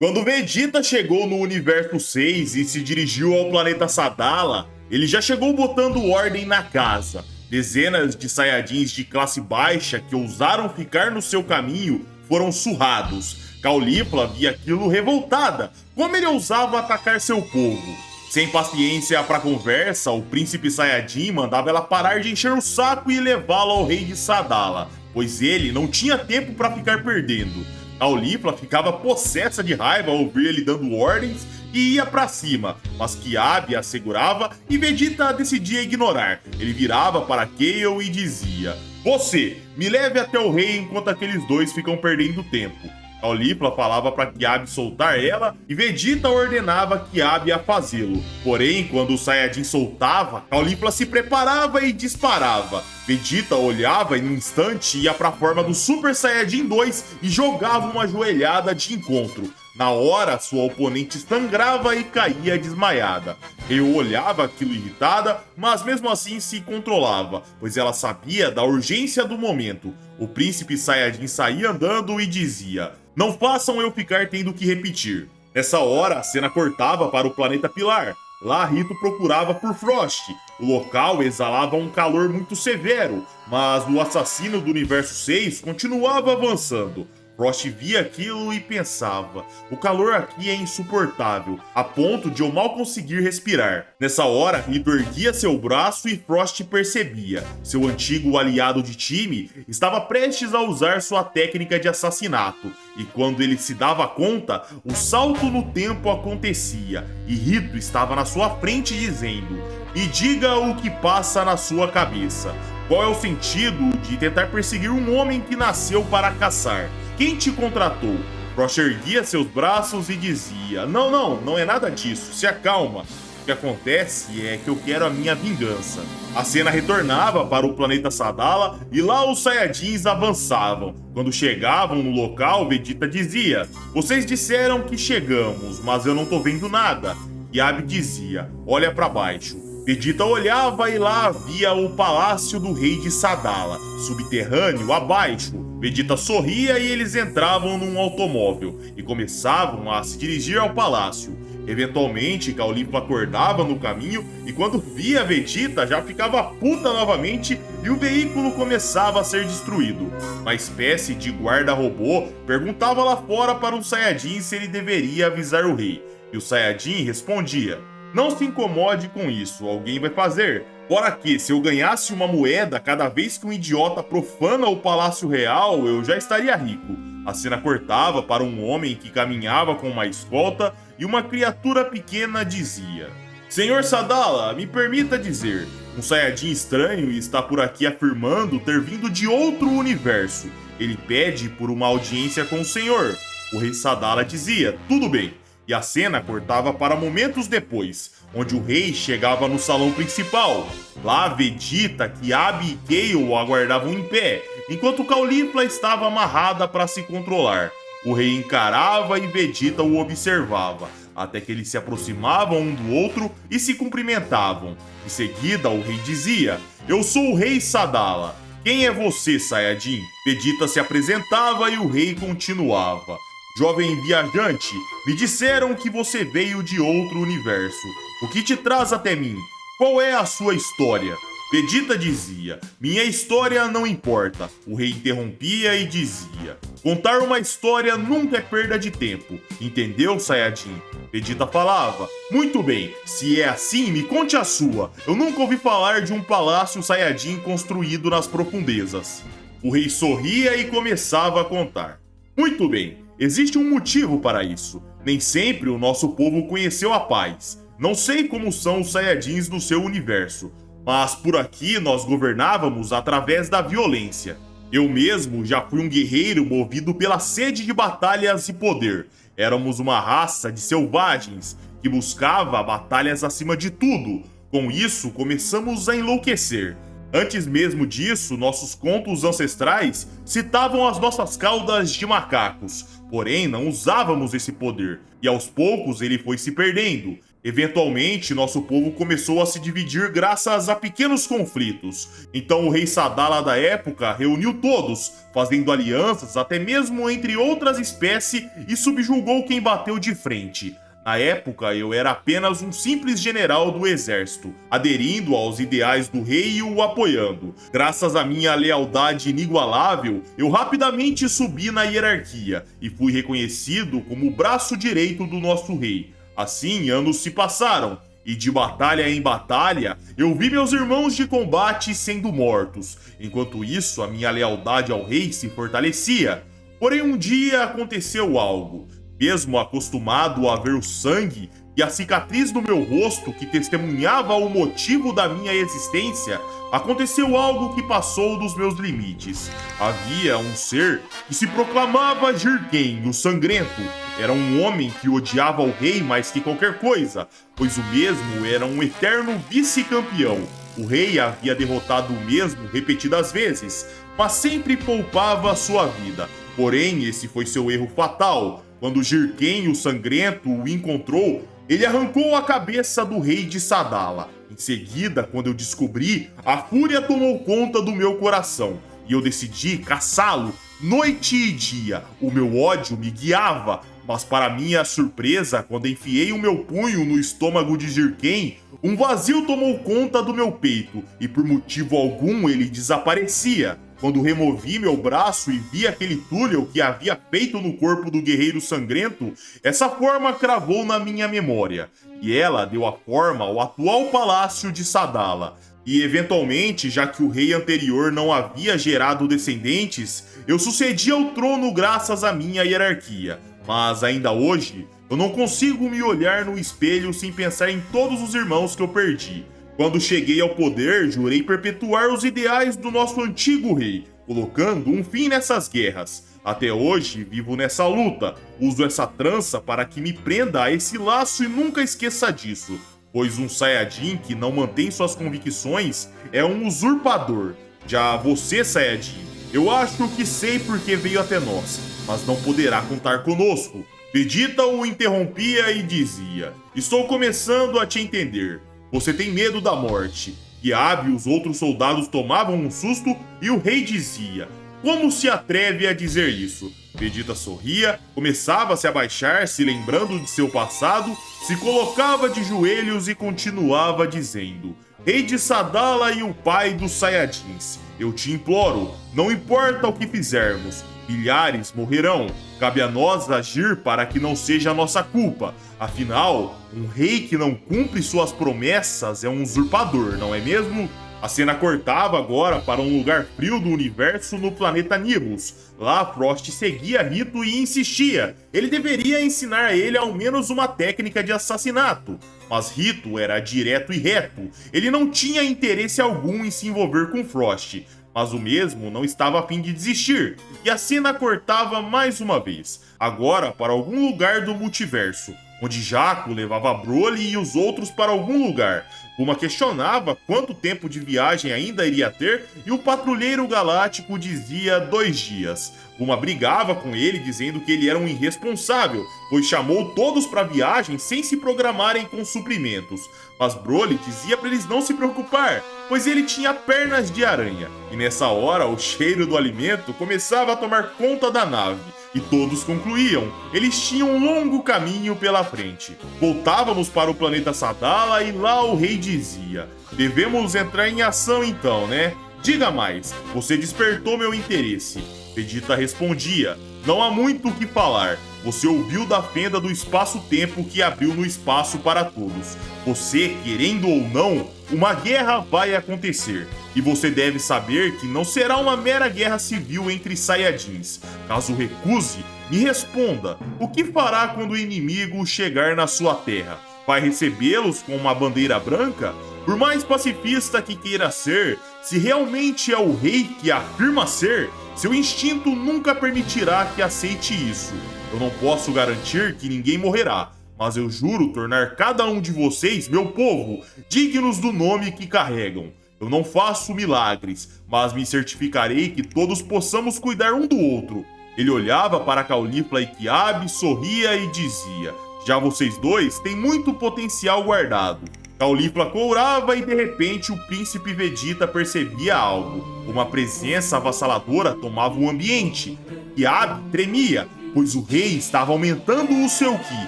Quando Vegeta chegou no Universo 6 e se dirigiu ao planeta Sadala, ele já chegou botando ordem na casa. Dezenas de Saiyajins de classe baixa que ousaram ficar no seu caminho foram surrados. Caulifla via aquilo revoltada, como ele ousava atacar seu povo. Sem paciência para conversa, o príncipe Saiyajin mandava ela parar de encher o saco e levá-la ao rei de Sadala, pois ele não tinha tempo para ficar perdendo. Caulifla ficava possessa de raiva ao ouvir ele dando ordens e ia pra cima, mas Kiabi a segurava e Vegeta decidia ignorar. Ele virava para Kale e dizia: "Você, me leve até o rei enquanto aqueles dois ficam perdendo tempo." Caulifla falava para Kiabi soltar ela e Vegeta ordenava Kiabi a fazê-lo. Porém, quando o Saiyajin soltava, Caulifla se preparava e disparava. Vegeta olhava e no instante ia para a forma do Super Saiyajin 2 e jogava uma joelhada de encontro. Na hora, sua oponente sangrava e caía desmaiada. Eu olhava aquilo irritada, mas mesmo assim se controlava, pois ela sabia da urgência do momento. O príncipe Saiyajin saía andando e dizia: "Não façam eu ficar tendo que repetir." Nessa hora, a cena cortava para o planeta Pilar. Lá, Rito procurava por Frost. O local exalava um calor muito severo, mas o assassino do Universo 6 continuava avançando. Frost via aquilo e pensava: o calor aqui é insuportável, a ponto de eu mal conseguir respirar. Nessa hora, Rito erguia seu braço e Frost percebia. Seu antigo aliado de time estava prestes a usar sua técnica de assassinato. E quando ele se dava conta, o salto no tempo acontecia. E Rito estava na sua frente dizendo: "Me diga o que passa na sua cabeça. Qual é o sentido de tentar perseguir um homem que nasceu para caçar? Quem te contratou?" Frost erguia seus braços e dizia: Não é nada disso, se acalma. O que acontece é que eu quero a minha vingança." A cena retornava para o planeta Sadala e lá os Saiyajins avançavam. Quando chegavam no local, Vegeta dizia: "Vocês disseram que chegamos, mas eu não tô vendo nada." Kiabi dizia: "Olha para baixo." Vegeta olhava e lá havia o palácio do rei de Sadala, subterrâneo abaixo. Vegeta sorria e eles entravam num automóvel e começavam a se dirigir ao palácio. Eventualmente, Caulifla acordava no caminho e quando via Vegeta já ficava puta novamente e o veículo começava a ser destruído. Uma espécie de guarda-robô perguntava lá fora para um Saiyajin se ele deveria avisar o rei. E o Saiyajin respondia: "Não se incomode com isso, alguém vai fazer. Fora que, se eu ganhasse uma moeda cada vez que um idiota profana o Palácio Real, eu já estaria rico." A cena cortava para um homem que caminhava com uma escolta e uma criatura pequena dizia: "Senhor Sadala, me permita dizer, um Saiyajin estranho está por aqui afirmando ter vindo de outro universo. Ele pede por uma audiência com o senhor." O rei Sadala dizia: "Tudo bem." E a cena cortava para momentos depois, onde o rei chegava no salão principal. Lá, Vegeta, Kiabi e Kale o aguardavam em pé, enquanto Caulifla estava amarrada para se controlar. O rei encarava e Vegeta o observava, até que eles se aproximavam um do outro e se cumprimentavam. Em seguida, o rei dizia: "Eu sou o rei Sadala. Quem é você, Saiyajin?" Vegeta se apresentava e o rei continuava: "Jovem viajante, me disseram que você veio de outro universo. O que te traz até mim? Qual é a sua história?" Vegeta dizia: "Minha história não importa." O rei interrompia e dizia: "Contar uma história nunca é perda de tempo. Entendeu, Saiyajin?" Vegeta falava: "Muito bem, se é assim, me conte a sua. Eu nunca ouvi falar de um palácio Saiyajin construído nas profundezas." O rei sorria e começava a contar: "Muito bem. Existe um motivo para isso. Nem sempre o nosso povo conheceu a paz. Não sei como são os Saiyajins no seu universo, mas por aqui nós governávamos através da violência. Eu mesmo já fui um guerreiro movido pela sede de batalhas e poder. Éramos uma raça de selvagens que buscava batalhas acima de tudo. Com isso, começamos a enlouquecer. Antes mesmo disso, nossos contos ancestrais citavam as nossas caudas de macacos, porém não usávamos esse poder, e aos poucos ele foi se perdendo. Eventualmente, nosso povo começou a se dividir graças a pequenos conflitos. Então o rei Sadala da época reuniu todos, fazendo alianças até mesmo entre outras espécies e subjugou quem bateu de frente. Na época, eu era apenas um simples general do exército, aderindo aos ideais do rei e o apoiando. Graças à minha lealdade inigualável, eu rapidamente subi na hierarquia e fui reconhecido como o braço direito do nosso rei. Assim, anos se passaram, e de batalha em batalha, eu vi meus irmãos de combate sendo mortos. Enquanto isso, a minha lealdade ao rei se fortalecia. Porém, um dia aconteceu algo. Mesmo acostumado a ver o sangue e a cicatriz no meu rosto que testemunhava o motivo da minha existência, aconteceu algo que passou dos meus limites. Havia um ser que se proclamava Jurken, o Sangrento. Era um homem que odiava o rei mais que qualquer coisa, pois o mesmo era um eterno vice-campeão. O rei havia derrotado o mesmo repetidas vezes, mas sempre poupava sua vida. Porém, esse foi seu erro fatal. Quando Jurken, o Sangrento, o encontrou, ele arrancou a cabeça do rei de Sadala. Em seguida, quando eu descobri, a fúria tomou conta do meu coração e eu decidi caçá-lo noite e dia. O meu ódio me guiava, mas para minha surpresa, quando enfiei o meu punho no estômago de Jurken, um vazio tomou conta do meu peito e por motivo algum ele desaparecia. Quando removi meu braço e vi aquele túnel que havia feito no corpo do guerreiro sangrento, essa forma cravou na minha memória, e ela deu a forma ao atual palácio de Sadala. E eventualmente, já que o rei anterior não havia gerado descendentes, eu sucedi ao trono graças à minha hierarquia. Mas ainda hoje, eu não consigo me olhar no espelho sem pensar em todos os irmãos que eu perdi. Quando cheguei ao poder, jurei perpetuar os ideais do nosso antigo rei, colocando um fim nessas guerras. Até hoje, vivo nessa luta. Uso essa trança para que me prenda a esse laço e nunca esqueça disso. Pois um Saiyajin que não mantém suas convicções é um usurpador. Já você, Saiyajin, eu acho que sei porque veio até nós, mas não poderá contar conosco. Vegeta o interrompia e dizia: estou começando a te entender. Você tem medo da morte. Kiabe e os outros soldados tomavam um susto e o rei dizia: como se atreve a dizer isso? Vegeta sorria, começava a se abaixar, se lembrando de seu passado, se colocava de joelhos e continuava dizendo: rei de Sadala e o pai dos Saiyajins, eu te imploro, não importa o que fizermos, milhares morrerão. Cabe a nós agir para que não seja a nossa culpa. Afinal, um rei que não cumpre suas promessas é um usurpador, não é mesmo? A cena cortava agora para um lugar frio do universo no planeta Nibus. Lá, Frost seguia Rito e insistia. Ele deveria ensinar a ele ao menos uma técnica de assassinato. Mas Rito era direto e reto. Ele não tinha interesse algum em se envolver com Frost. Mas o mesmo não estava a fim de desistir, e a cena cortava mais uma vez, agora para algum lugar do multiverso, onde Jaco levava Broly e os outros para algum lugar. Bulma questionava quanto tempo de viagem ainda iria ter e o patrulheiro galáctico dizia 2 dias. Bulma brigava com ele dizendo que ele era um irresponsável, pois chamou todos para a viagem sem se programarem com suprimentos. Mas Broly dizia para eles não se preocupar, pois ele tinha pernas de aranha. E nessa hora, o cheiro do alimento começava a tomar conta da nave. E todos concluíam, eles tinham um longo caminho pela frente. Voltávamos para o planeta Sadala e lá o rei dizia: devemos entrar em ação então, né? Diga mais, você despertou meu interesse. Vegeta respondia: não há muito o que falar. Você ouviu da fenda do espaço-tempo que abriu no espaço para todos. Você, querendo ou não, uma guerra vai acontecer. E você deve saber que não será uma mera guerra civil entre Saiyajins. Caso recuse, me responda: o que fará quando o inimigo chegar na sua terra? Vai recebê-los com uma bandeira branca? Por mais pacifista que queira ser, se realmente é o rei que afirma ser, seu instinto nunca permitirá que aceite isso. Eu não posso garantir que ninguém morrerá, mas eu juro tornar cada um de vocês meu povo, dignos do nome que carregam. Eu não faço milagres, mas me certificarei que todos possamos cuidar um do outro. Ele olhava para Caulifla e Kiabe, sorria e dizia: Já vocês dois têm muito potencial guardado. Caulifla courava e de repente o príncipe Vegeta percebia algo. Uma presença avassaladora tomava o ambiente. E Abi tremia, pois o rei estava aumentando o seu Ki.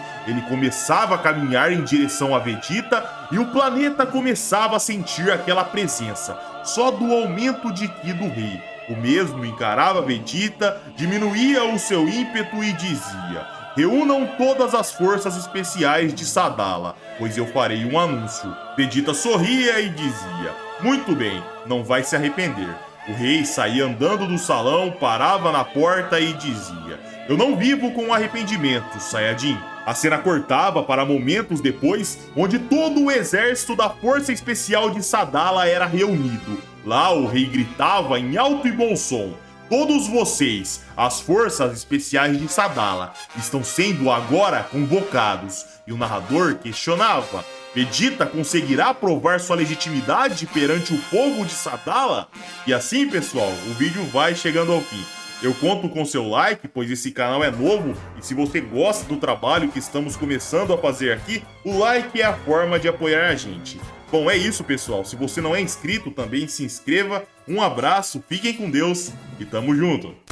Ele começava a caminhar em direção a Vegeta e o planeta começava a sentir aquela presença, só do aumento de Ki do rei. O mesmo encarava Vegeta, diminuía o seu ímpeto e dizia: reúnam todas as forças especiais de Sadala, pois eu farei um anúncio. Vegeta sorria e dizia: muito bem, não vai se arrepender. O rei saía andando do salão, parava na porta e dizia: eu não vivo com arrependimento, Saiyajin. A cena cortava para momentos depois, onde todo o exército da Força Especial de Sadala era reunido. Lá o rei gritava em alto e bom som: todos vocês, as Forças Especiais de Sadala, estão sendo agora convocados. E o narrador questionava: Vegeta conseguirá provar sua legitimidade perante o povo de Sadala? E assim, pessoal, o vídeo vai chegando ao fim. Eu conto com seu like, pois esse canal é novo e se você gosta do trabalho que estamos começando a fazer aqui, o like é a forma de apoiar a gente. Bom, é isso, pessoal. Se você não é inscrito, também se inscreva. Um abraço, fiquem com Deus e tamo junto!